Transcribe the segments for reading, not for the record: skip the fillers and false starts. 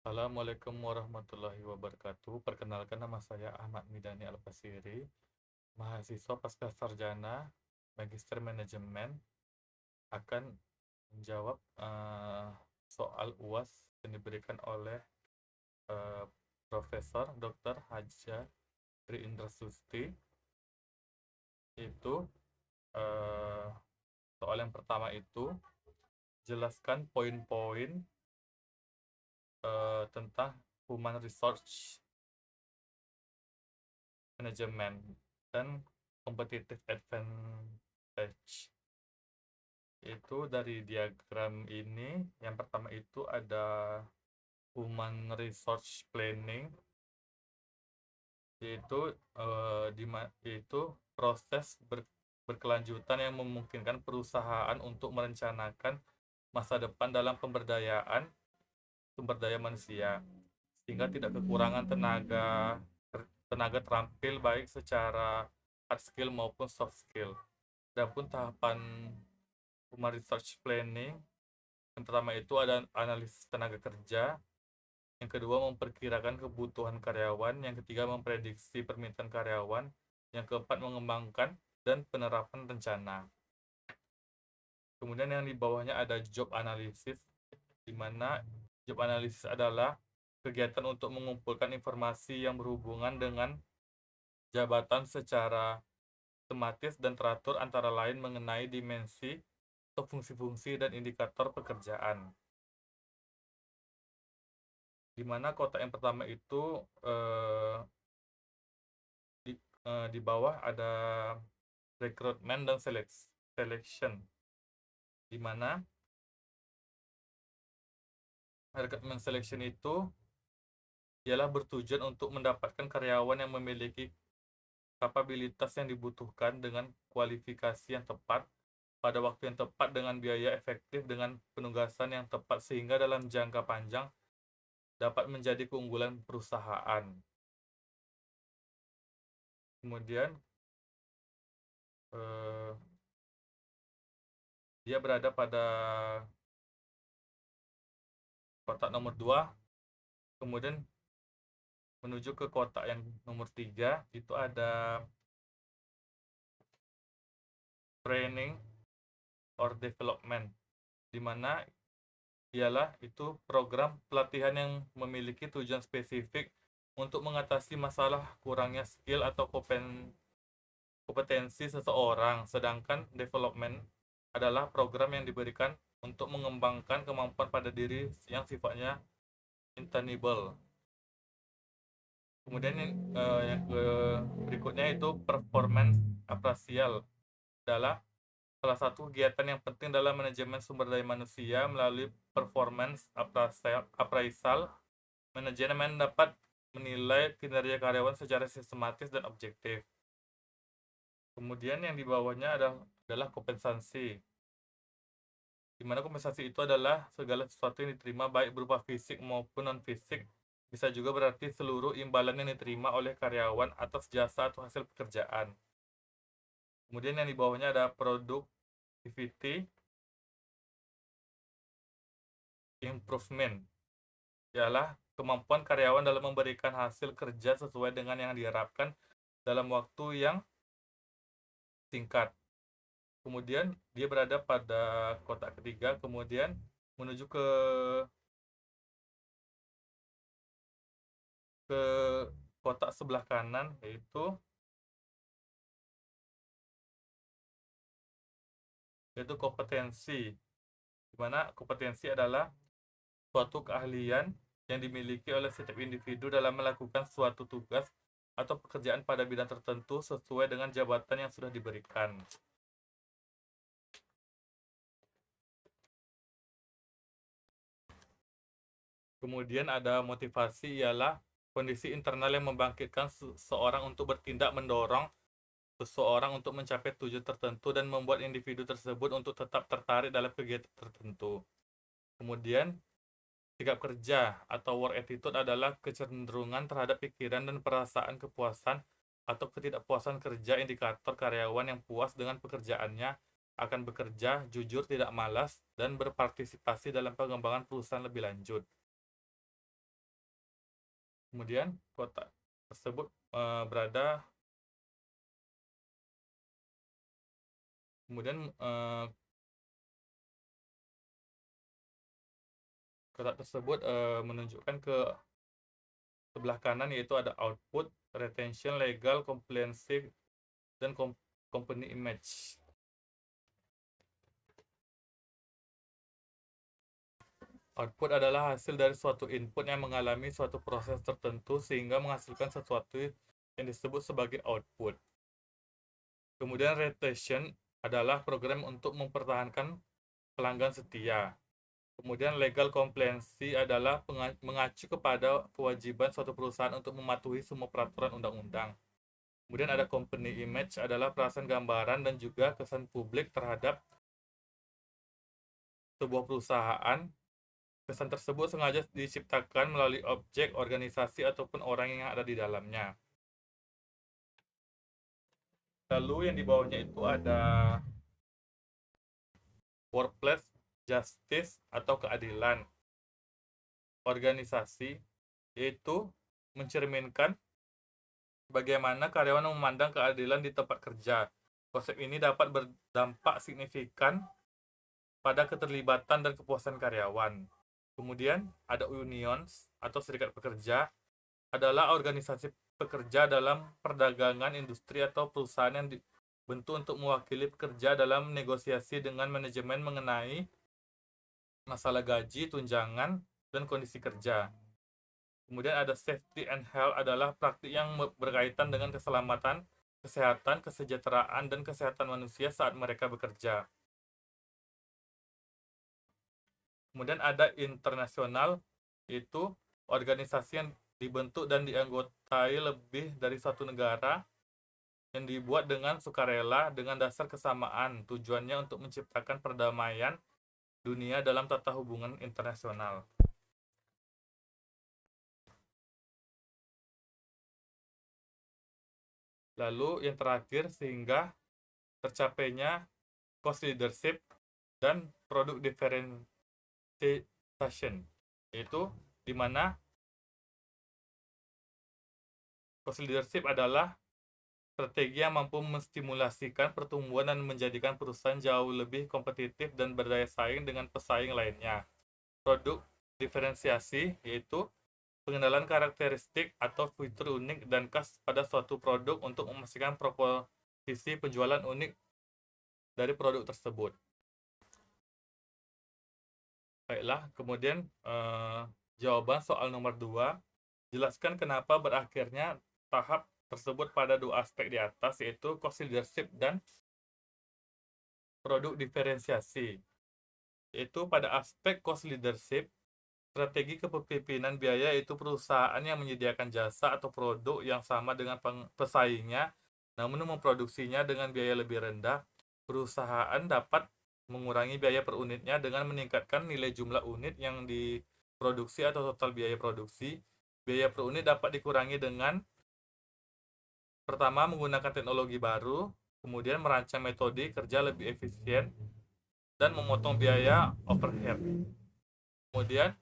Assalamualaikum warahmatullahi wabarakatuh. Perkenalkan, nama saya Ahmad Midani Al-Basiri, mahasiswa Pascasarjana Magister Manajemen, akan menjawab soal UAS yang diberikan oleh eh, Profesor Dr. Haja Tri Indra Susti. Itu eh, soal yang pertama itu, jelaskan poin-poin tentang Human Resource Management dan Competitive Advantage. Itu dari diagram ini, yang pertama itu ada Human Resource Planning, yaitu yaitu proses berkelanjutan yang memungkinkan perusahaan untuk merencanakan masa depan dalam pemberdayaan sumber daya manusia, sehingga tidak kekurangan tenaga terampil baik secara hard skill maupun soft skill. Adapun tahapan Human Resource Planning, yang pertama itu ada analisis tenaga kerja, yang kedua memperkirakan kebutuhan karyawan, yang ketiga memprediksi permintaan karyawan, yang keempat mengembangkan dan penerapan rencana. Kemudian yang di bawahnya ada job analysis, di mana job analysis adalah kegiatan untuk mengumpulkan informasi yang berhubungan dengan jabatan secara sistematis dan teratur, antara lain mengenai dimensi atau fungsi-fungsi dan indikator pekerjaan. Di mana kotak yang pertama itu di bawah ada recruitment dan selection, di mana recruitment selection itu ialah bertujuan untuk mendapatkan karyawan yang memiliki kapabilitas yang dibutuhkan dengan kualifikasi yang tepat pada waktu yang tepat dengan biaya efektif dengan penugasan yang tepat, sehingga dalam jangka panjang dapat menjadi keunggulan perusahaan. Kemudian eh, dia berada pada kotak nomor 2, kemudian menuju ke kotak yang nomor 3 itu ada training or development, di mana ialah itu program pelatihan yang memiliki tujuan spesifik untuk mengatasi masalah kurangnya skill atau kompetensi seseorang, sedangkan development adalah program yang diberikan untuk mengembangkan kemampuan pada diri yang sifatnya intangible. Kemudian yang berikutnya itu performance appraisal, adalah salah satu kegiatan yang penting dalam manajemen sumber daya manusia. Melalui performance appraisal, manajemen dapat menilai kinerja karyawan secara sistematis dan objektif. Kemudian yang di bawahnya adalah kompensasi, di mana kompensasi itu adalah segala sesuatu yang diterima baik berupa fisik maupun non fisik. Bisa juga berarti seluruh imbalan yang diterima oleh karyawan atas jasa atau hasil pekerjaan. Kemudian yang di bawahnya ada productivity improvement, ialah kemampuan karyawan dalam memberikan hasil kerja sesuai dengan yang diharapkan dalam waktu yang singkat. Kemudian dia berada pada kotak ketiga, kemudian menuju ke kotak sebelah kanan, yaitu kompetensi, di mana kompetensi adalah suatu keahlian yang dimiliki oleh setiap individu dalam melakukan suatu tugas atau pekerjaan pada bidang tertentu sesuai dengan jabatan yang sudah diberikan. Kemudian ada motivasi, ialah kondisi internal yang membangkitkan seseorang untuk bertindak, mendorong seseorang untuk mencapai tujuan tertentu dan membuat individu tersebut untuk tetap tertarik dalam kegiatan tertentu. Kemudian sikap kerja atau work attitude adalah kecenderungan terhadap pikiran dan perasaan kepuasan atau ketidakpuasan kerja, indikator karyawan yang puas dengan pekerjaannya, akan bekerja jujur, tidak malas, dan berpartisipasi dalam pengembangan perusahaan lebih lanjut. Kemudian kotak tersebut berada kemudian kotak tersebut menunjukkan ke sebelah kanan, yaitu ada output, retention, legal, compliance, dan company image. Output adalah hasil dari suatu input yang mengalami suatu proses tertentu sehingga menghasilkan sesuatu yang disebut sebagai output. Kemudian retention adalah program untuk mempertahankan pelanggan setia. Kemudian legal compliance adalah mengacu kepada kewajiban suatu perusahaan untuk mematuhi semua peraturan undang-undang. Kemudian ada company image adalah perasaan gambaran dan juga kesan publik terhadap sebuah perusahaan. Kesan tersebut sengaja diciptakan melalui objek, organisasi, ataupun orang yang ada di dalamnya. Lalu yang di bawahnya itu ada workplace justice atau keadilan organisasi, yaitu mencerminkan bagaimana karyawan memandang keadilan di tempat kerja. Konsep ini dapat berdampak signifikan pada keterlibatan dan kepuasan karyawan. Kemudian ada unions atau serikat pekerja, adalah organisasi pekerja dalam perdagangan, industri, atau perusahaan yang dibentuk untuk mewakili pekerja dalam negosiasi dengan manajemen mengenai masalah gaji, tunjangan, dan kondisi kerja. Kemudian ada safety and health adalah praktik yang berkaitan dengan keselamatan, kesehatan, kesejahteraan, dan kesehatan manusia saat mereka bekerja. Kemudian ada internasional, yaitu organisasi yang dibentuk dan dianggotai lebih dari satu negara yang dibuat dengan sukarela dengan dasar kesamaan. Tujuannya untuk menciptakan perdamaian dunia dalam tata hubungan internasional. Lalu yang terakhir, sehingga tercapainya cost leadership dan product differentiation, yaitu di mana cost leadership adalah strategi yang mampu menstimulasikan pertumbuhan dan menjadikan perusahaan jauh lebih kompetitif dan berdaya saing dengan pesaing lainnya. Produk diferensiasi yaitu pengenalan karakteristik atau fitur unik dan khas pada suatu produk untuk memastikan proposisi penjualan unik dari produk tersebut. Baiklah, kemudian jawaban soal nomor 2, jelaskan kenapa berakhirnya tahap tersebut pada dua aspek di atas, yaitu cost leadership dan produk diferensiasi. Yaitu pada aspek cost leadership, strategi kepemimpinan biaya yaitu perusahaan yang menyediakan jasa atau produk yang sama dengan pesaingnya, namun memproduksinya dengan biaya lebih rendah. Perusahaan dapat mengurangi biaya per unitnya dengan meningkatkan nilai jumlah unit yang diproduksi atau total biaya produksi. Biaya per unit dapat dikurangi dengan pertama, menggunakan teknologi baru, kemudian merancang metode kerja lebih efisien, dan memotong biaya overhead. Kemudian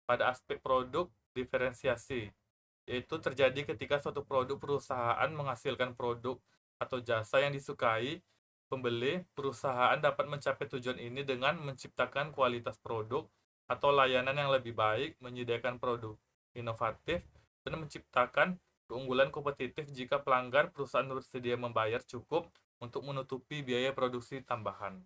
pada aspek produk diferensiasi, yaitu terjadi ketika suatu produk perusahaan menghasilkan produk atau jasa yang disukai pembeli. Perusahaan dapat mencapai tujuan ini dengan menciptakan kualitas produk atau layanan yang lebih baik, menyediakan produk inovatif, dan menciptakan keunggulan kompetitif jika pelanggan perusahaan bersedia membayar cukup untuk menutupi biaya produksi tambahan.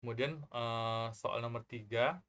Kemudian soal nomor 3,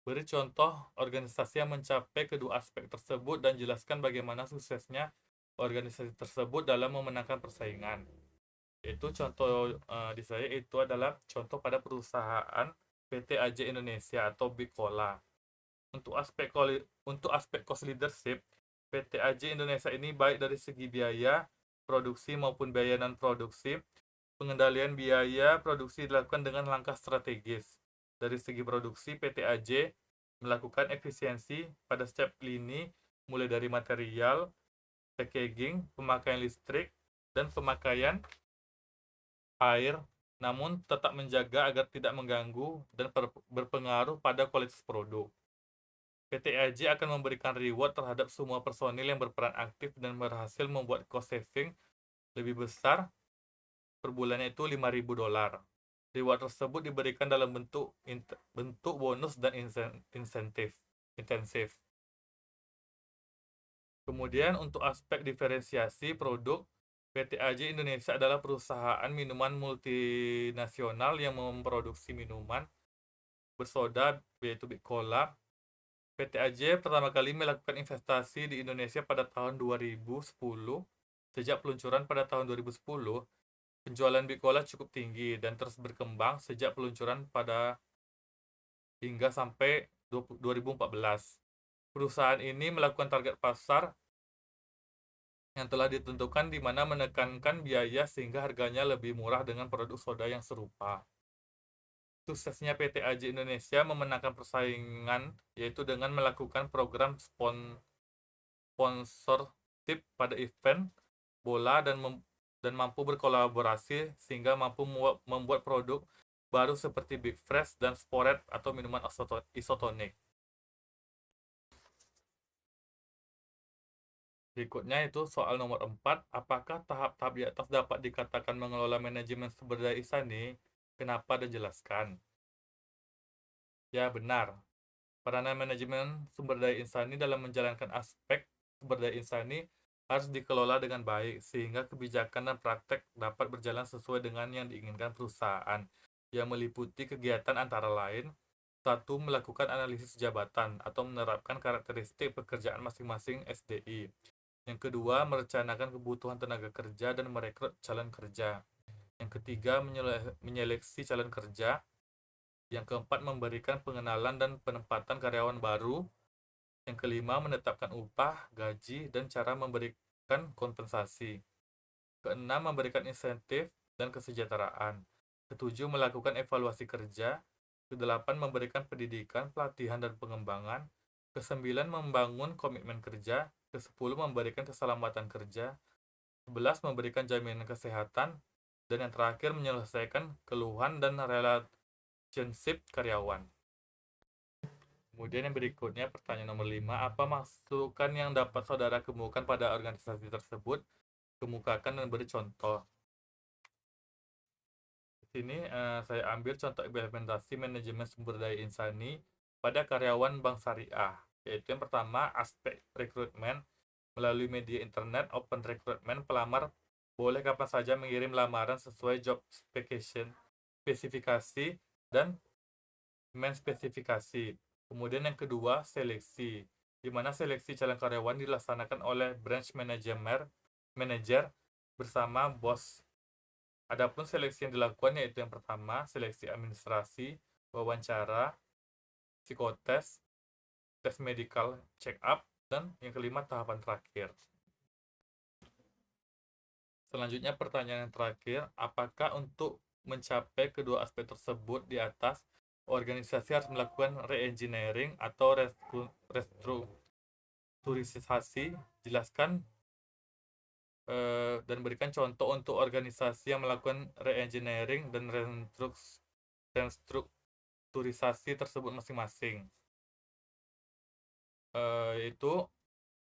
beri contoh organisasi yang mencapai kedua aspek tersebut dan jelaskan bagaimana suksesnya organisasi tersebut dalam memenangkan persaingan. Itu contoh di saya itu adalah contoh pada perusahaan PT AJ Indonesia atau Big Cola. Untuk aspek cost leadership, PT AJ Indonesia ini baik dari segi biaya produksi maupun biaya non produksi. Pengendalian biaya produksi dilakukan dengan langkah strategis. Dari segi produksi, PT AJ melakukan efisiensi pada setiap lini, mulai dari material, packaging, pemakaian listrik, dan pemakaian air, namun tetap menjaga agar tidak mengganggu dan berpengaruh pada kualitas produk. PT AJ akan memberikan reward terhadap semua personil yang berperan aktif dan berhasil membuat cost saving lebih besar per bulannya itu $5.000. Reward tersebut diberikan dalam bentuk bonus dan insentif intensif. Kemudian untuk aspek diferensiasi produk, PT AJ Indonesia adalah perusahaan minuman multinasional yang memproduksi minuman bersoda yaitu Big Cola. PT AJ pertama kali melakukan investasi di Indonesia pada tahun 2010. Sejak peluncuran pada tahun 2010, penjualan Big Cola cukup tinggi dan terus berkembang sejak peluncuran hingga sampai 2014. Perusahaan ini melakukan target pasar yang telah ditentukan di mana menekankan biaya sehingga harganya lebih murah dengan produk soda yang serupa. Suksesnya PT AJ Indonesia memenangkan persaingan yaitu dengan melakukan program sponsorship pada event bola dan mampu berkolaborasi sehingga mampu membuat produk baru seperti Big Fresh dan Sporade atau minuman isotonik. Berikutnya itu soal nomor 4, apakah tahap-tahap di atas dapat dikatakan mengelola manajemen sumber daya insani? Kenapa dan jelaskan? Ya, benar. Peranan manajemen sumber daya insani dalam menjalankan aspek sumber daya insani harus dikelola dengan baik sehingga kebijakan dan praktek dapat berjalan sesuai dengan yang diinginkan perusahaan, yang meliputi kegiatan antara lain: 1. Melakukan analisis jabatan atau menerapkan karakteristik pekerjaan masing-masing SDI. Yang kedua, merencanakan kebutuhan tenaga kerja dan merekrut calon kerja. Yang ketiga, menyeleksi calon kerja. Yang keempat, memberikan pengenalan dan penempatan karyawan baru. Yang kelima, menetapkan upah, gaji, dan cara memberikan kompensasi. Keenam, memberikan insentif dan kesejahteraan. Ketujuh, melakukan evaluasi kerja. Kedelapan, memberikan pendidikan, pelatihan, dan pengembangan. Kesembilan, membangun komitmen kerja. Kesepuluh, memberikan keselamatan kerja. 11, memberikan jaminan kesehatan. Dan yang terakhir, menyelesaikan keluhan dan relationship karyawan. Kemudian yang berikutnya, pertanyaan nomor 5, apa masukan yang dapat saudara kemukakan pada organisasi tersebut? Kemukakan dan beri contoh. Di sini saya ambil contoh implementasi manajemen sumber daya insani pada karyawan Bank Syariah, yaitu yang pertama, aspek rekrutmen melalui media internet. Open recruitment, pelamar boleh kapan saja mengirim lamaran sesuai job spesifikasi dan spesifikasi. Kemudian yang kedua, seleksi, di mana seleksi calon karyawan dilaksanakan oleh branch manager bersama bos. Adapun seleksi yang dilakukan yaitu yang pertama, seleksi administrasi, wawancara, psikotes, tes medical check up, dan yang kelima, tahapan terakhir. Selanjutnya pertanyaan yang terakhir, apakah untuk mencapai kedua aspek tersebut di atas, organisasi harus melakukan re-engineering atau restrukturisasi? Jelaskan dan berikan contoh untuk organisasi yang melakukan re-engineering dan restrukturisasi tersebut masing-masing. Yaitu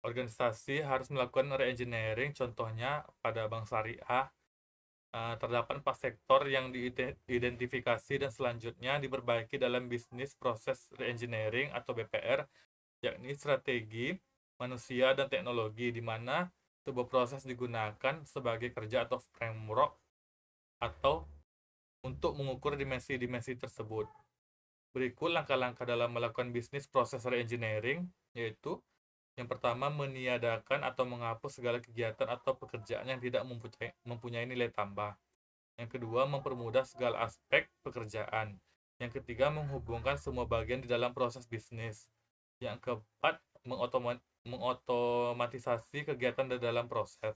organisasi harus melakukan re-engineering, contohnya pada Bank Syariah terdapat 4 sektor yang diidentifikasi dan selanjutnya diperbaiki dalam bisnis proses re-engineering atau BPR, yakni strategi, manusia, dan teknologi, di mana sebuah proses digunakan sebagai kerja atau framework atau untuk mengukur dimensi-dimensi tersebut. Berikut langkah-langkah dalam melakukan bisnis proses re-engineering, yaitu yang pertama, meniadakan atau menghapus segala kegiatan atau pekerjaan yang tidak mempunyai nilai tambah. Yang kedua, mempermudah segala aspek pekerjaan. Yang ketiga, menghubungkan semua bagian di dalam proses bisnis. Yang keempat, mengotomatisasi kegiatan di dalam proses.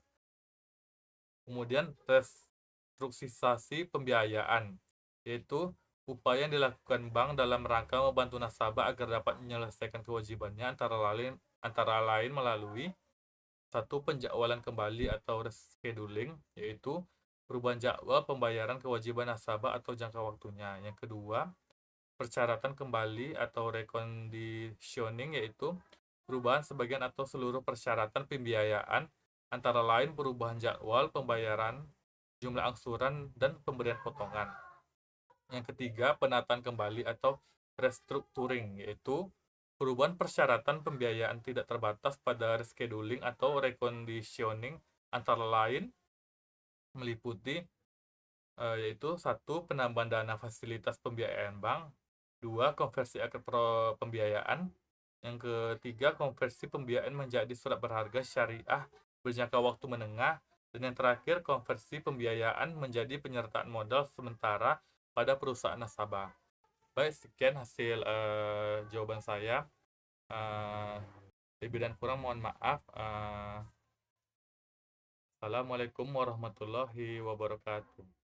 Kemudian, restrukturisasi pembiayaan, yaitu upaya yang dilakukan bank dalam rangka membantu nasabah agar dapat menyelesaikan kewajibannya antara lain melalui 1. Penjadwalan kembali atau rescheduling, yaitu perubahan jadwal pembayaran kewajiban nasabah atau jangka waktunya. Yang kedua, persyaratan kembali atau reconditioning, yaitu perubahan sebagian atau seluruh persyaratan pembiayaan, antara lain perubahan jadwal pembayaran, jumlah angsuran, dan pemberian potongan. Yang ketiga, penataan kembali atau restructuring, yaitu perubahan persyaratan pembiayaan tidak terbatas pada rescheduling atau reconditioning, antara lain meliputi yaitu satu, penambahan dana fasilitas pembiayaan bank, dua, konversi akhir pembiayaan, yang ketiga, konversi pembiayaan menjadi surat berharga syariah berjangka waktu menengah, dan yang terakhir, konversi pembiayaan menjadi penyertaan modal sementara pada perusahaan nasabah. Baik, sekian hasil jawaban saya. Eh, Lebih dan kurang mohon maaf. Assalamualaikum warahmatullahi wabarakatuh.